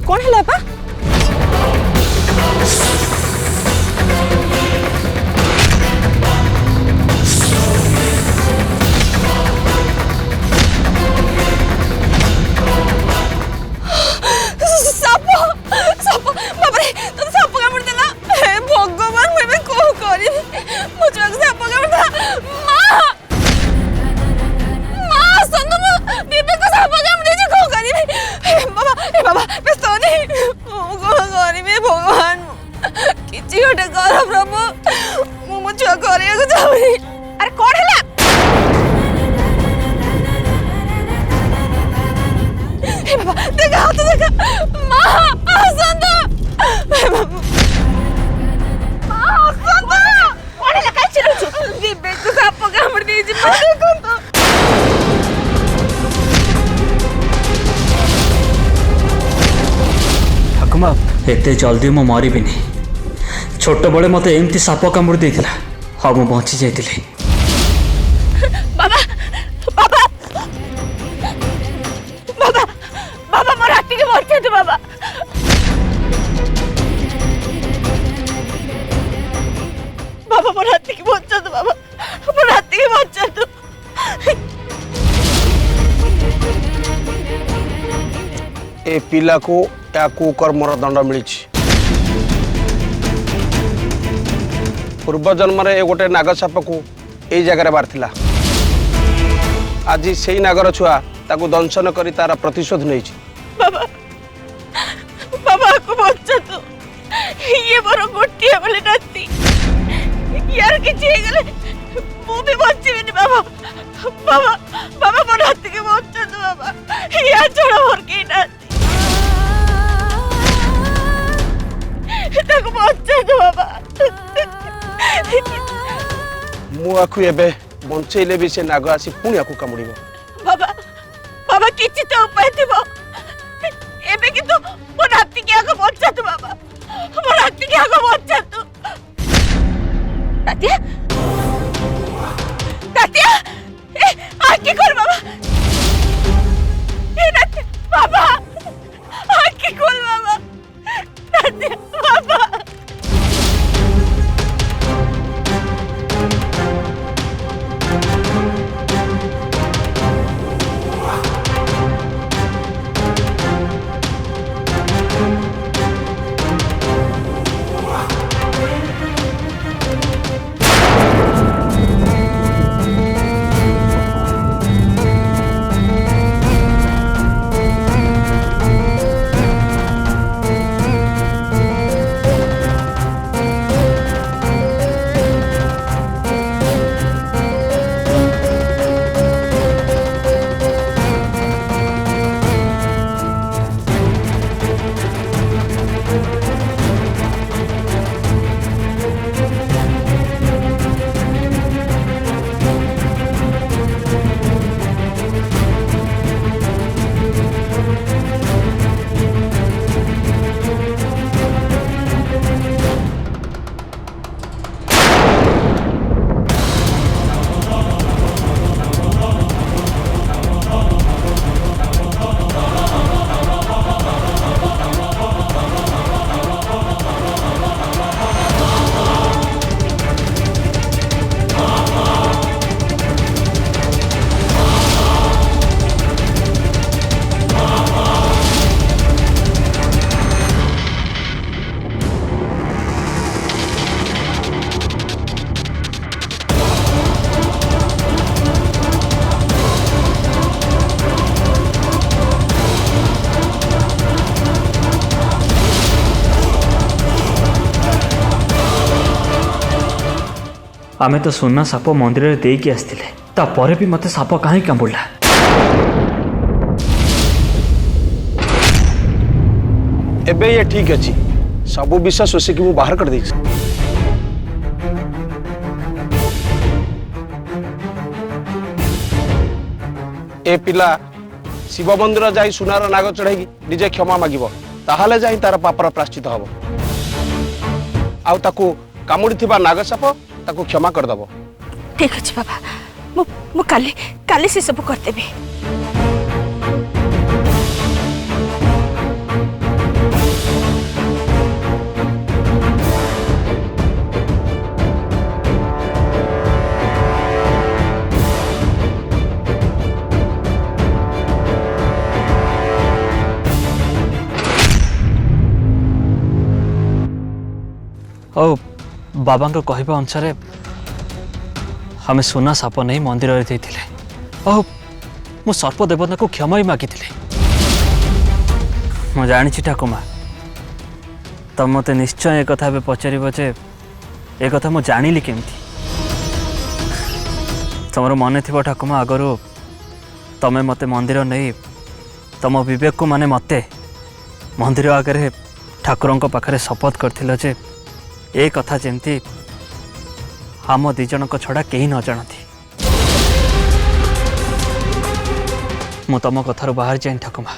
कौन है बा एते जल्दी मो मरी भी नहीं छोट बड़े मत एमती साप कामुड़ देथिला हाँ मु बची जाइतिली बाबा बाबा बाबा बाबा मोर हाथी के मरते तू बाबा बाबा मोर हाथी के बच्चा तू बाबा मोर हाथी के बच्चा तू ए पिला को या कुकर्मर दंड मिली पूर्व जन्म रे गोटे नागसाप को यही जगह बाहर आज से नागर छुआ ताकू दंशन करी तार प्रतिशोध नहीं बाबा बाबा को बच्चा तू ये मोर गोटिया बोले नाती यार किछि हे गले मु भी बचिबिनी बाबा बाबा बाबा मोर हाथी के बच्चा तू बाबा या छोड़ा मोर के नाती ताको बच्चा तू बाबा मु आखु एबे बंचेले भी से नाग आसी पुणी आकु कामुड़िबो बाबा बाबा किछि तो उपाय थिबो एबे कि तू मोर हाथी के आगो बच्चा तू बाबा मोर हाथी के आगो बच्चा तू तातिया तातिया ए आके खोल बाबा ए तातिया बाबा आके खोल बाबा तातिया बाबा आमे तो सुना साप मंदिर रे देकी आस्तिले ता परे भी मते साप काहे कामुड़ला एबे ये ठीक अछि सबु विषय सोसे कि मु बाहर कर देछि ए पिला शिव मंदिर जाई सुनार नाग चढ़ाई निजे क्षमा मागिबो ताहाले जाई तार पापर प्राश्चित हबो आउ ताकू कामुड़ी थिबा नाग साप ताकू क्षमा कर दबो ठीक अछि बाबा मु काली काली से सब कर देबे और बाबा को कहवा अनुसार आम सुना साप नहीं मंदिर और मु सर्प देवता को क्षमा ही मागी मु जानी ठाकुमा तुम मत निश्चय एक पचार जे एक मु जानिली केमती तुम मन थी ठाकुमा आगु तमें मत मंदिर नहीं तुम विवेक को माने मते मंदिर आगे ठाकुरों पाखे शपथ करथिल जे ए कथा जेमती आम दिजन छड़ा कहीं न जानती मु तुम कथार बाहर जाए ठाकुमा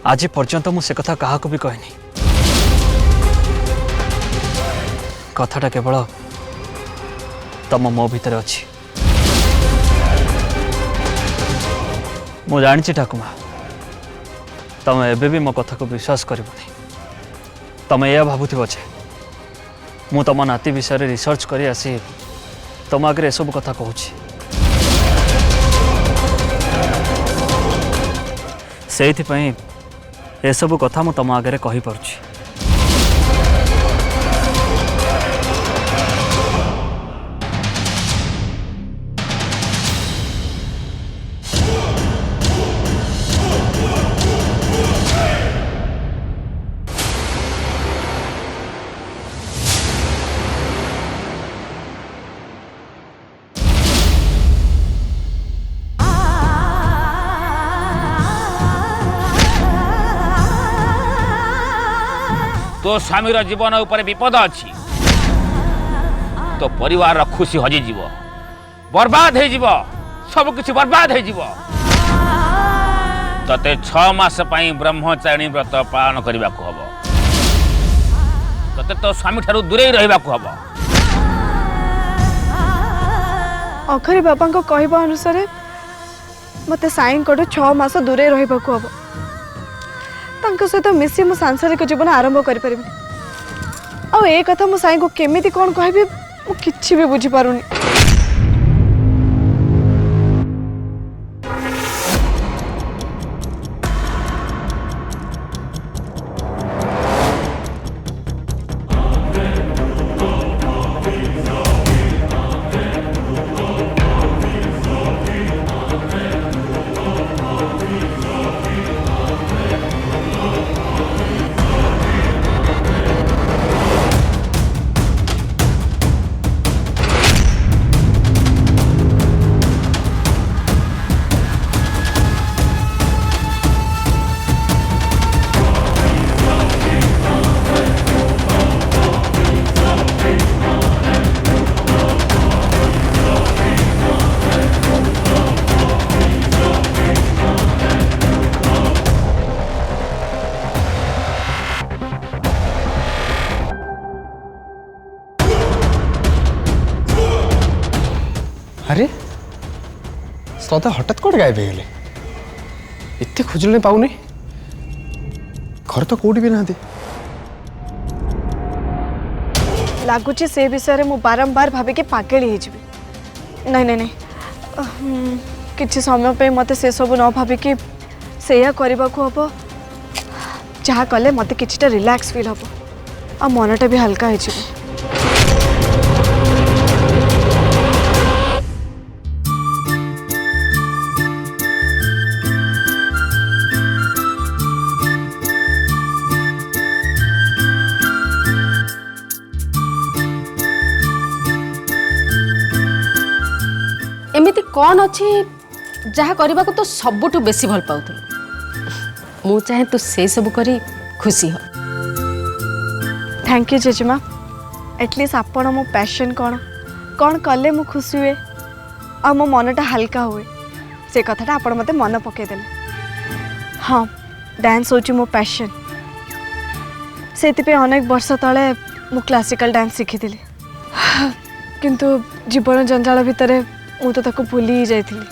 आज पर्यंत मुझे कथा क्या भी कहनी कथाटा केवल तुम मो भीतर अच्छी मु जानी ठाकुमा तुम एबे भी मो कथा को विश्वास करबनी तुम यह भावुव जे मु तुम नाती विषय रिसर्च करी आसी तुम आगे ए सब कथा कहूँ से ए सब कथा मु तुम आगे कही पारुछि। तो स्वामीर जीवन उपर विपद अच्छी तो परिवार खुशी हजिज बर्बाद हो सबकि बर्बाद हो ते 6 मास ब्रह्मचारिणी व्रत पालन करने को हम ते तो स्वामी ठारू दूरे रहा हम। अखरी बाबा को कहवा अनुसार मत साई को 6 मास दूरे रहा हम सहित मिसी मो सांसारिक जीवन आरंभ करी आ ए कथा मो साई को केमिति कौन कहबी मु किछि भी बुझी पारुनी। अरे श्रद्धा हठात कौटे गायब हो एत खोजले पाऊनी घर तो कौटी भी ना लगुच से विषय में बारंबार भाविकी पागल हो नहीं नहीं नहीं किसी समय पे मत से सब न भाविकी से करने को हम जहाँ कले मत कि रिलैक्स फील हम आ मनटा भी हल्का हो। एमिति कौन अच्छी जहाँ करने को तो सबुठू बेसी भल पाउथुल मु चाहे तो से सब करी खुशी हो। थैंक यू जेजेमा एटलिस्ट आपण मो पैशन कौन कौन कले मु खुशी हुए आ मो मनटा हल्का हुए से कथाटा आपण मते मन पकईदेले। हाँ डांस होची मो पैशन से अनेक वर्ष तले मु क्लासिकल डांस शिखी किंतु जीवन जंजाल भितर मु तो ताको भूली ही जाइथिली।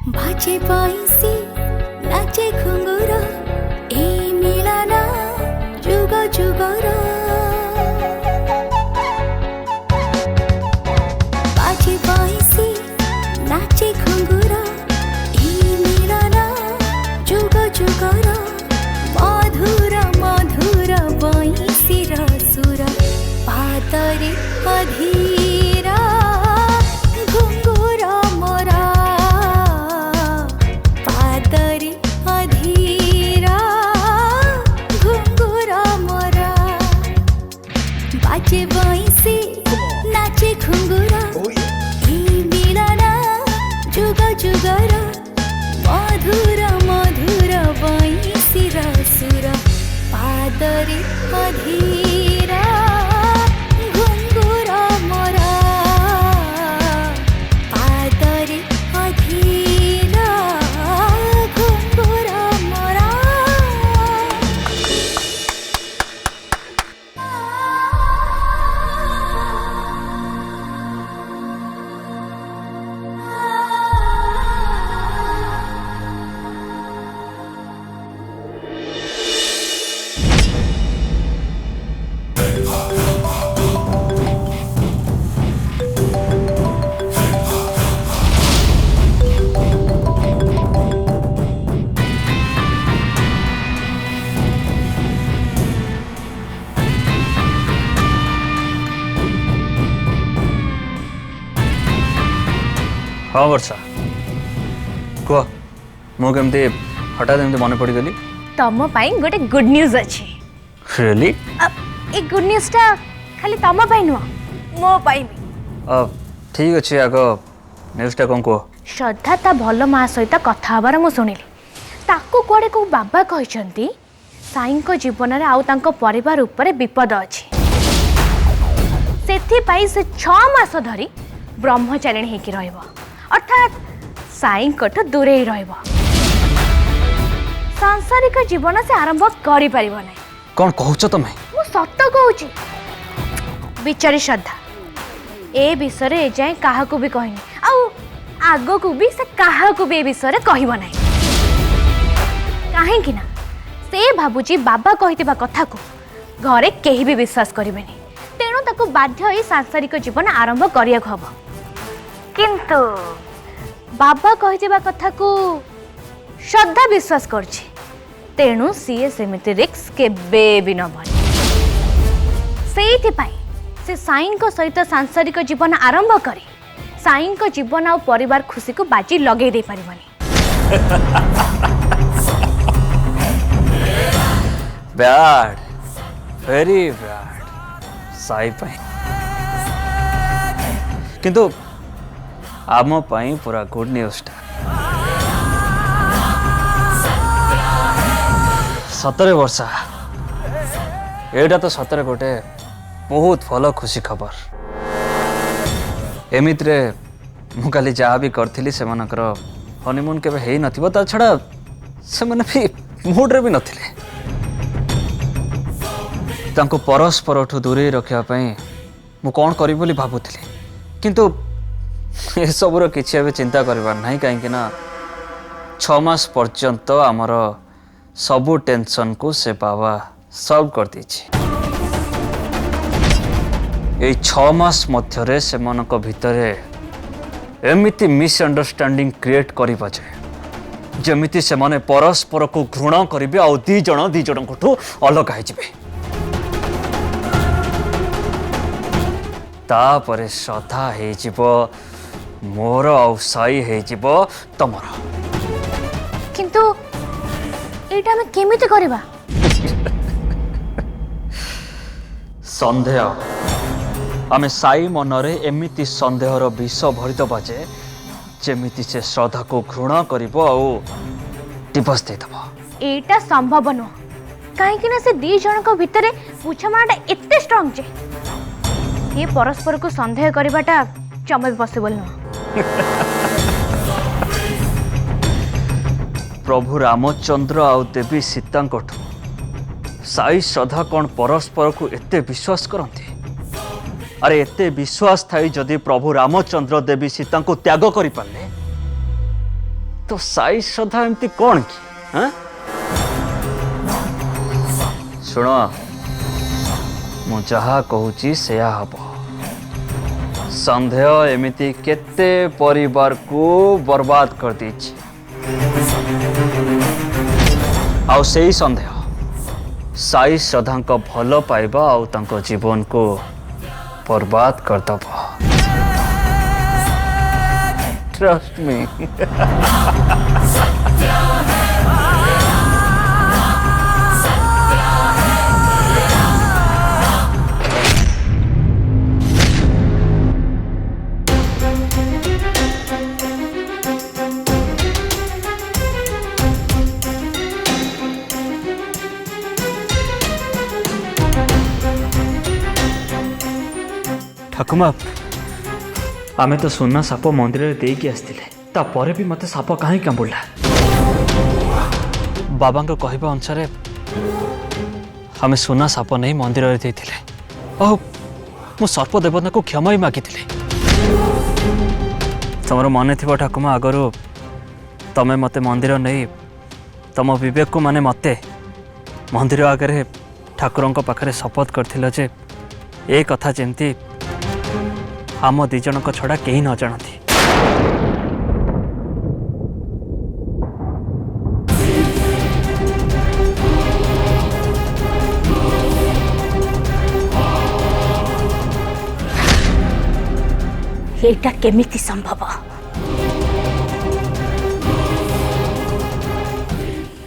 बाजे बाईसी पादरे अधीरा घुंगुर मोरा पादरे अधीरा घुंगुर मोरा बाजे बंसी नाचे घुंगुरा मिलना जुग जुगर मधुर मधुर बंसी सुर पादरे अधीरा घुंगुर मोरा पादरे अधीरा घुंगुर मोरा हाँ वर्षा कह मुझे हठात एमती मन पड़गली तम पाई गोटे गुड न्यूज अच्छी रियली ए गुड न्यूज टा खाली तम पाई नुह मो पाई भी ठीक अच्छे आग न्यूज़टा कौन कह श्रद्धा ता भल माँ सहित कथा हबार मु शुणिली ताकू कुआडे को बाबा कहते साईं जीवन में आउ तांको परिवार उपरे विपद अच्छी से 6 मास धरी ब्रह्मचारिणी होकर रहिबो अर्थात साईं ठू दूरे ही रहिबो सांसारिक जीवन से आरंभ करि परिबो नै कौन कहूच तुम्हें मु सत कहूची बिचारी श्रद्धा ए विषय रे जाए काहाकू भी कहनी आउ आगो को भी से काहाकू भी ए विषय रे कहबो नै काहे कि ना से भाबुची बाबा कहितबा कथा को घरे केही भी विश्वास करिबेनी तेणु ताको बाध्य होई सांसारिक जीवन आरंभ करिया हबो किंतु बाबा कहितबा कथा को श्रद्धा विश्वास करछि तेणु सीए सेमिति रिक्स केबे भी न भनी सेइथि से साईं को सहित सांसारिक जीवन आरंभ करे साईं को जीवन आ परिवार खुशी को बाजी लगे दे परिबनी बैड वेरी बैड साई पाई किंतु आम पाई पूरा गुड न्यूज़टा सतरे वर्षा एटा तो सतरे गोटे बहुत भल खुशी खबर एमित रे मु काली जहाँ भी करी से हनीमून केबे हेई नथिबो ता छड़ा से माने भी मूड रे भी नथिले तांको परस्पर ठू दूरे रखा मु कौन करी बोली भाबुଥିଲି किंतु ए सबुर किछि एबे चिंता करबार नाही काहे ना 6 मास पर्यंत आमर सबु टेंशन को से बाबा सॉल्व कर दीछि ए 6 मास मध्यरे से मनक भितरे एमिति मिसअंडरस्टैंडिंग क्रिएट करिबा जे जेमिति से माने परस्पर को घृणा करिबे आ दी जण कोठू अलग हो जिवे तापर श्रद्धा हो मोर आई हो तमर किंतु एटा में केमिति करबा संदेह आमे साई मनरे एमिति संदेहर विष भरिदबा जे जेमिति से श्रद्धा को घृणा करिबो आ डिवोर्स देदबो एटा संभव न काहे ना से दी जण को भितरे बुझामणाटा एते स्ट्रांग जे ये परस्पर को संदेह करबाटा जमा भी पॉसिबल न प्रभु रामचंद्र आ देवी सीता साई श्रद्धा कौन परस्पर को एते विश्वास करते अरे एते विश्वास थाई जदि प्रभु रामचंद्र देवी सीता को त्याग करि पाले तो साई श्रद्धा एमती कौन की हाँ? शुण मु जहा कहूची सेया हब संदेह एमिति केते परिवार को बर्बाद कर दीची आउ सेही संदेह साई श्रद्धा भल पाइबा आउ तांको जीवन को बर्बाद कर दब। Trust me. ठाकुमा आमे तो सुना साप मंदिर में देकी आसते भी मत साप कहीं कामुड़ा। बाबा कहवा अनुसार आमे सुना साप नहीं मंदिर में देते और मु सर्प देवता को क्षमा ही मागी तुम मन थी ठाकुमा आगर तमें मत मंदिर नहीं तुम विवेक को माने मते मंदिर आगे ठाकुर पाखे शपथ कर ए कथा जमती आम दी जन को छड़ा कहीं न जानती। एटा केमिति संभव?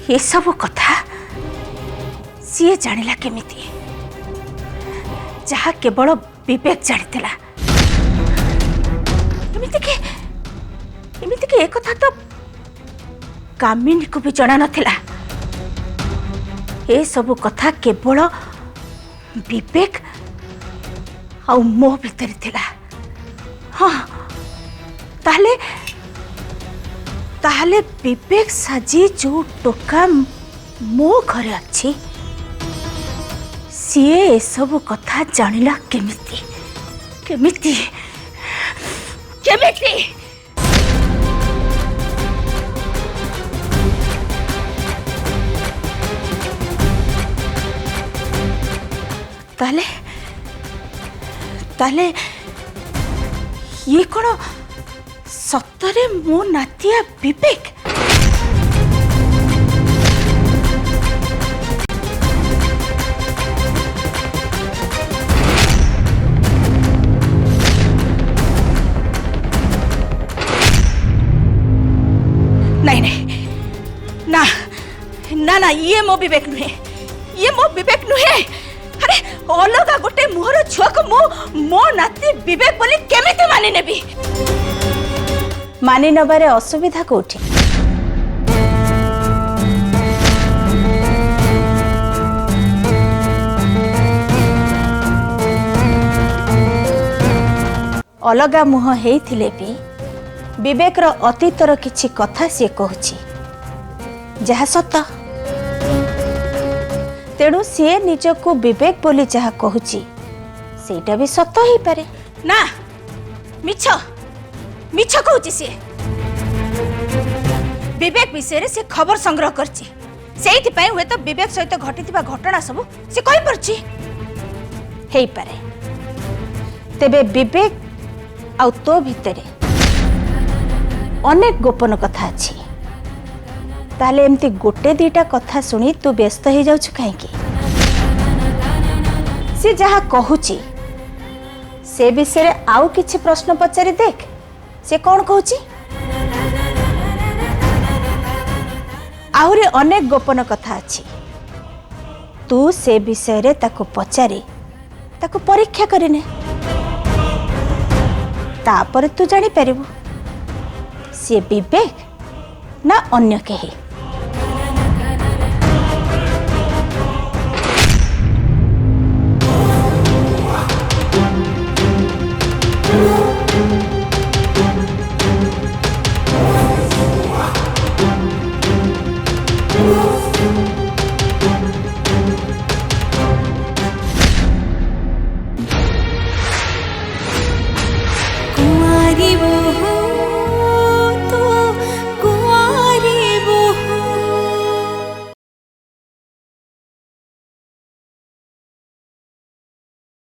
ये सब कथा सीए जानिला केमिति जहा केवल विवेक जानिथिला। एमिति के एक कथा तो कामिनी को भी जाना नथिला। ए सब कथा केवल विवेक आ मो भीतर थिला। हाँ ताहले ताहले विवेक साजी जो टोका मो घरे अच्छी सीए ए सब कथा जानिला केमिति केमिति केमिति? ताले ताले ये कौन सतरे मो नातिया विवेक? नहीं नहीं ना ना ना ये मो विवेक नुहे, ये मो विवेक नुहे। अरे अलगा गोटे मुहर छुआ को मो नाती विवेक बोली केमिति मानि नेबी? मानि नबारे असुविधा कोठी? अलगा मुह हेइथिले भी विवेकर अतीतर किछि कथा से कहूछि जहा सत। तेणु सी निजको विवेक बोली जहा कहूछि सेटा भी सत ही पारे ना। मिछ मिछ कहूछि से विवेक विषय से खबर संग्रह करछि सेइथि पय हुए तो विवेक सहित घटिथिबा घटना सब से कहि परछि हेई पारे। तेबे विवेक आ तो भितरे अनेक गोपन कथा अछि। ताले एमती गोटे दीटा कथा सुनी तू व्यस्त हो जाउछ काहे की? से जहा कहूची से विषय रे आउ किछि प्रश्न पचारि देख से कौन कहूची। आहुरी अनेक गोपन कथा अछि। तू से विषय रे ताको पचारि ताको परीक्षा करिने तापर तू जानी परिबु से विवेक ना अन्य केही।